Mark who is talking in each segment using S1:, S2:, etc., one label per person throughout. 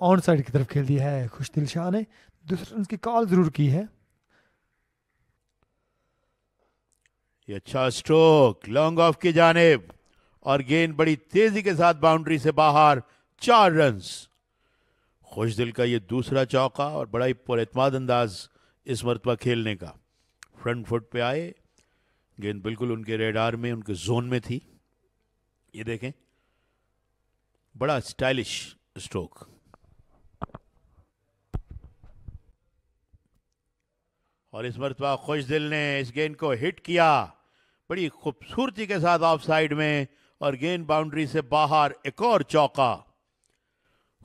S1: On side की तरफ खेल दिया है खुशदिल शाह ने। दूसरे रन की कॉल जरूर की है।
S2: ये अच्छा स्ट्रोक लॉन्ग ऑफ की जानिब और गेंद बड़ी तेजी के साथ बाउंड्री से बाहर, 4 रन्स। खुशदिल का ये दूसरा चौका और बड़ा ही पुरएतमाद अंदाज इस मरतबा खेलने का। फ्रंट फुट पे आए, गेंद बिल्कुल उनके रेडार में, उनके जोन में थी। ये देखें, बड़ा स्टाइलिश स्ट्रोक। और इस मरतबा खुशदिल ने इस गेंद को हिट किया बड़ी खूबसूरती के साथ ऑफ साइड में और गेंद बाउंड्री से बाहर, एक और चौका।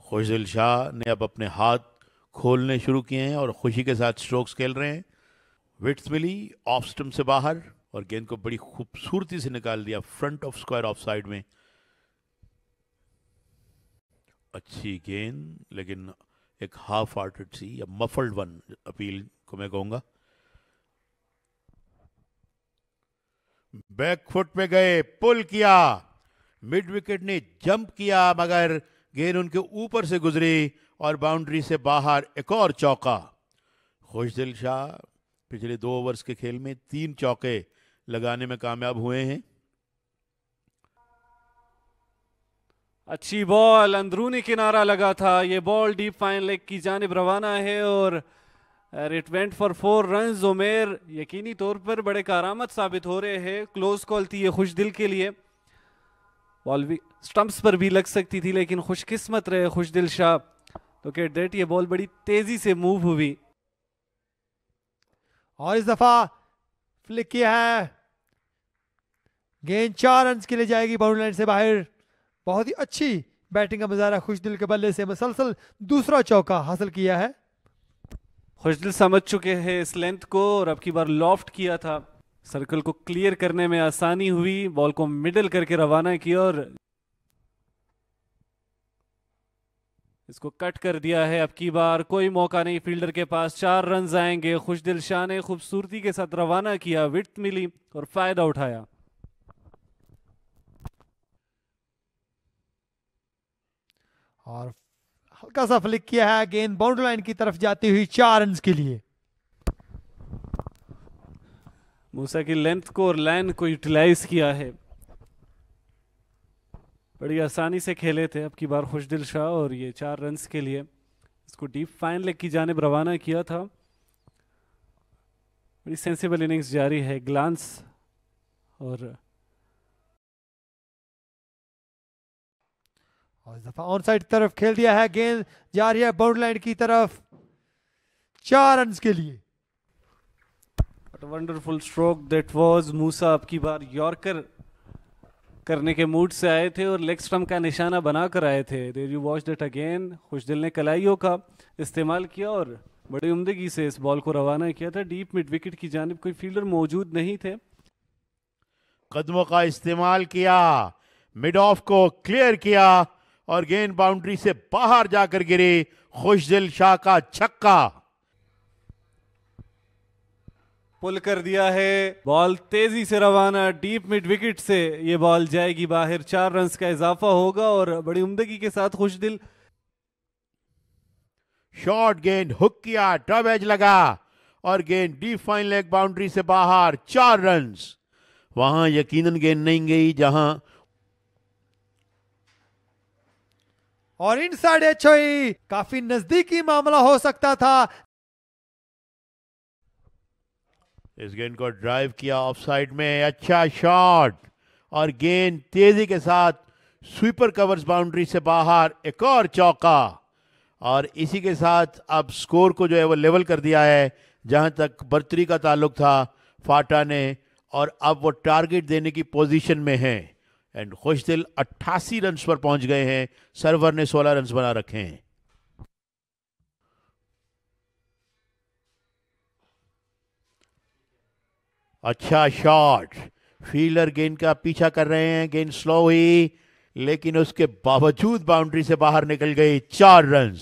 S2: खुशदिल शाह ने अब अपने हाथ खोलने शुरू किए हैं और खुशी के साथ स्ट्रोक्स खेल रहे हैं। विड्थ मिली ऑफ स्टंप से बाहर और गेंद को बड़ी खूबसूरती से निकाल दिया front of square of side में। अच्छी गेंद, लेकिन एक हाफ हार्टेड सी या मफल्ड वन अपील को मैं कहूंगा। बैक फुट पे गए, पुल किया, मिड विकेट ने जंप किया मगर गेंद उनके ऊपर से गुजरी और बाउंड्री से बाहर, एक और चौका। खुशदिल शाह पिछले 2 ओवर्स के खेल में 3 चौके लगाने में कामयाब हुए हैं।
S3: अच्छी बॉल, अंदरूनी किनारा लगा था। ये बॉल डीप फाइन लेग की जानिब रवाना है और इट वेंट फॉर 4 रन्स। उमेर यकीनी तौर पर बड़े कारामत साबित हो रहे हैं। क्लोज कॉल थी ये खुशदिल के लिए। बॉल भी स्टंप्स पर भी लग सकती थी, लेकिन खुशकिस्मत रहे खुशदिल शाह। तो कैट दैट, ये बॉल बड़ी तेजी से मूव हुई
S1: और इस दफा फ्लिक किया है। गेंद 4 रन के लिए जाएगी बाउंड्री लाइन से बाहर। बहुत ही अच्छी बैटिंग का मुजाहरा खुशदिल के बल्ले से, मसलसल दूसरा चौका हासिल किया है।
S3: खुशदिल समझ चुके हैं इस लेंथ को और अब की बार लॉफ्ट किया था। सर्कल को क्लियर करने में आसानी हुई। बॉल को मिडल करके रवाना किया और इसको कट कर दिया है। अब की बार कोई मौका नहीं फील्डर के पास। 4 रन आएंगे। खुशदिल शाह ने खूबसूरती के साथ रवाना किया, विड्थ मिली और फायदा उठाया।
S1: और हल्का सा फ्लिक किया है, गेंद बाउंड्री लाइन की तरफ जाती हुई 4 रन के लिए।
S3: मूसा की लेंथ को और लाइन को यूटिलाइज किया है। बड़ी आसानी से खेले थे अब की बार खुशदिल शाह और ये 4 रन के लिए इसको डीप फाइन लेग की जानिब रवाना किया था। बड़ी सेंसिबल इनिंग्स जारी है। ग्लांस और
S1: इस दफा ऑन साइड तरफ खेल दिया है। गेंद जा रही है बाउंड्री लाइन की तरफ 4 रन के लिए।
S3: Wonderful stroke that was. Musa अब की बार यॉर्कर करने के मूड से आए थे और लेग स्टंप का निशाना बनाकर आए थे। There you watch that again. Khushdil ने कलाइयों का इस्तेमाल किया और बड़ी उम्दगी से इस बॉल को रवाना किया था। डीप मिड विकेट की जानिब कोई फील्डर मौजूद नहीं थे।
S2: कदमों का इस्तेमाल किया, मिड ऑफ को क्लियर किया और गेंद बाउंड्री से बाहर जाकर गिरी। खुशदिल शाह का छक्का।
S3: पुल कर दिया है। बॉल तेजी से रवाना, डीप मिड विकेट से ये बॉल जाएगी बाहर। 4 रन का इजाफा होगा और बड़ी उम्दगी के साथ खुशदिल।
S2: शॉर्ट गेंद हुक किया, टॉप एज लगा और गेंद डीप फाइन लेग बाउंड्री से बाहर, 4 रन। वहां यकीनन गेंद नहीं गई जहां
S1: और इनसाइड एच हुई, काफी नजदीकी मामला हो सकता था।
S2: इस गेंद को ड्राइव किया ऑफ साइड में, अच्छा शॉट और गेंद तेजी के साथ स्वीपर कवर्स बाउंड्री से बाहर, एक और चौका। और इसी के साथ अब स्कोर को जो है वो लेवल कर दिया है जहां तक बर्तरी का ताल्लुक था फाटा ने, और अब वो टारगेट देने की पोजीशन में है। एंड खुशदिल 88 रन पर पहुंच गए हैं। सर्वर ने 16 रन बना रखे हैं। अच्छा शॉट, फील्डर गेंद का पीछा कर रहे हैं। गेंद स्लो हुई लेकिन उसके बावजूद बाउंड्री से बाहर निकल गई, 4 रन।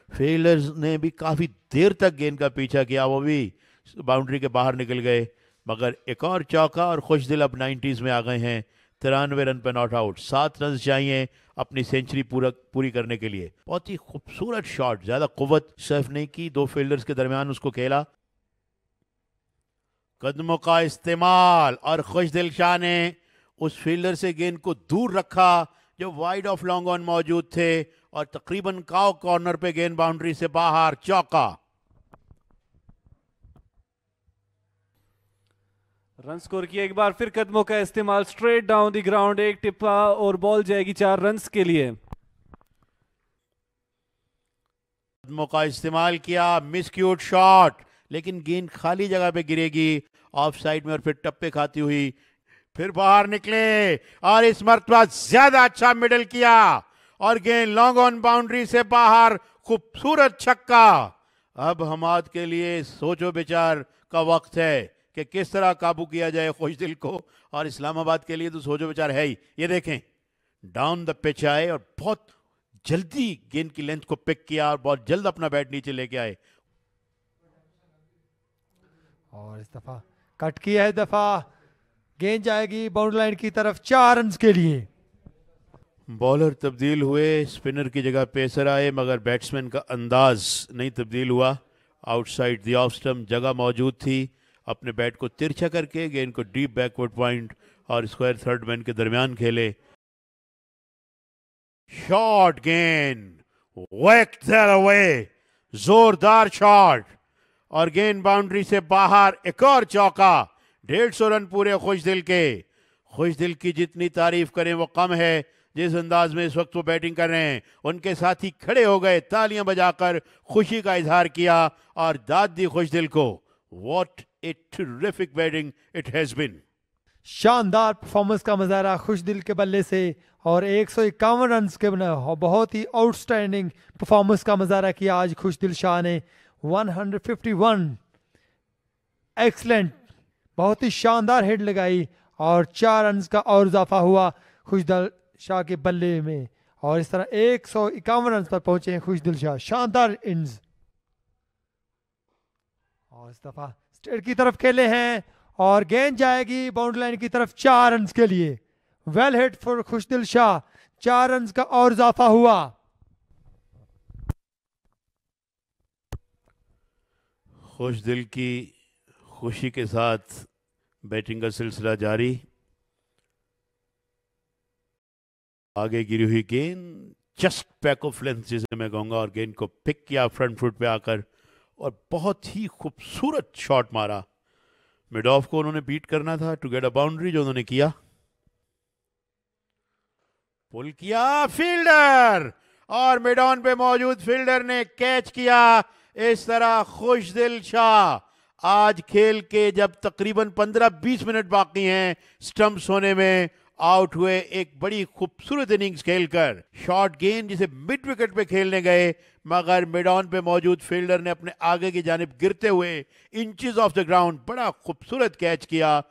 S2: फील्डर्स ने भी काफी देर तक गेंद का पीछा किया, वो भी बाउंड्री के बाहर निकल गए, मगर एक और चौका और खुशदिल अब 90s में आ गए हैं। 93 रन पे नॉट आउट। 7 रन चाहिए अपनी सेंचुरी पूरी करने के लिए। बहुत ही खूबसूरत शॉट, ज्यादा कुव्वत सर्फ नहीं की, दो फील्डर्स के दरमियान उसको खेला। कदमों का इस्तेमाल और खुशदिल शाह ने उस फील्डर से गेंद को दूर रखा जो वाइड ऑफ लॉन्ग ऑन मौजूद थे और तकरीबन काउ कॉर्नर पे गेंद बाउंड्री से बाहर, चौका।
S3: रन स्कोर किया एक बार फिर, कदमों का इस्तेमाल स्ट्रेट डाउन द ग्राउंड, एक टिप्पा और बॉल जाएगी 4 रन्स के लिए।
S2: कदमों का इस्तेमाल किया, मिसक्यूट शॉट, लेकिन गेंद खाली जगह पे गिरेगी ऑफ साइड में और फिर टप्पे खाती हुई फिर बाहर निकले और इस मरतबा ज्यादा अच्छा मिडल किया और गेंद लॉन्ग ऑन बाउंड्री से बाहर, खूबसूरत छक्का। अब हमाद के लिए सोचो विचार का वक्त है कि किस तरह काबू किया जाए खुशदिल को, और इस्लामाबाद के लिए तो सोचो विचार है ही। ये देखें, डाउन द पिच आए और बहुत जल्दी गेंद की लेंथ को पिक किया और बहुत जल्द अपना बैट नीचे लेके आए।
S1: और इस दफा कट किया है, दफा गेंद जाएगी बाउंड्री लाइन की तरफ 4 रन के लिए।
S2: बॉलर तब्दील हुए, स्पिनर की जगह पेसर आए, मगर बैट्समैन का अंदाज नहीं तब्दील हुआ। आउटसाइड द ऑफ स्टंप जगह मौजूद थी, अपने बैट को तिरछा करके गेंद को डीप बैकवर्ड पॉइंट और स्क्वायर थर्ड मैन के दरमियान खेले। शॉट गेंद whack that away, जोरदार शॉट और गेंद बाउंड्री से बाहर, एक और चौका। 150 रन पूरे खुशदिल के। खुशदिल की जितनी तारीफ करें वो कम है। जिस अंदाज में इस वक्त वो बैटिंग कर रहे हैं, उनके साथी खड़े हो गए, तालियां बजाकर खुशी का इजहार किया और दाद दी खुशदिल को। What a terrific batting it has been.
S1: शानदार परफॉर्मेंस का मुजाहरा खुशदिल के बल्ले से और 151 रन के बहुत ही आउटस्टैंडिंग परफॉर्मेंस का मुजाहरा किया आज खुशदिल शाह ने। 151 एक्सलेंट, बहुत ही शानदार हिट लगाई और 4 रन का और इजाफा हुआ खुशदिल शाह के बल्ले में और इस तरह 151 रन पर पहुंचे हैं खुशदिल शाह। शानदार इनिंग्स। और इस दफा स्ट्रेट की तरफ खेले हैं और गेंद जाएगी बाउंड्री लाइन की तरफ 4 रन के लिए। Well hit for Khushdil Shah, 4 run का और इजाफा हुआ।
S2: खुशदिल की खुशी के साथ बैटिंग का सिलसिला जारी। आगे गिरी हुई गेंद जस्ट बैक ऑफ लेंथ जिसे मैं कहूंगा, और गेंद को पिक किया फ्रंट फुट पे आकर और बहुत ही खूबसूरत शॉट मारा। मिड ऑफ को उन्होंने बीट करना था टू गेट अ बाउंड्री, जो उन्होंने किया। पुल किया फील्डर और मिड ऑन पे मौजूद फील्डर ने कैच किया। इस तरह खुशदिल शाह आज खेल के जब तकरीबन 15-20 मिनट बाकी हैं स्टंप्स होने में, आउट हुए एक बड़ी खूबसूरत इनिंग्स खेलकर। शॉर्ट गेंद जिसे मिड विकेट पे खेलने गए, मगर मिड ऑन पे मौजूद फील्डर ने अपने आगे की जानिब गिरते हुए इंचेस ऑफ द ग्राउंड बड़ा खूबसूरत कैच किया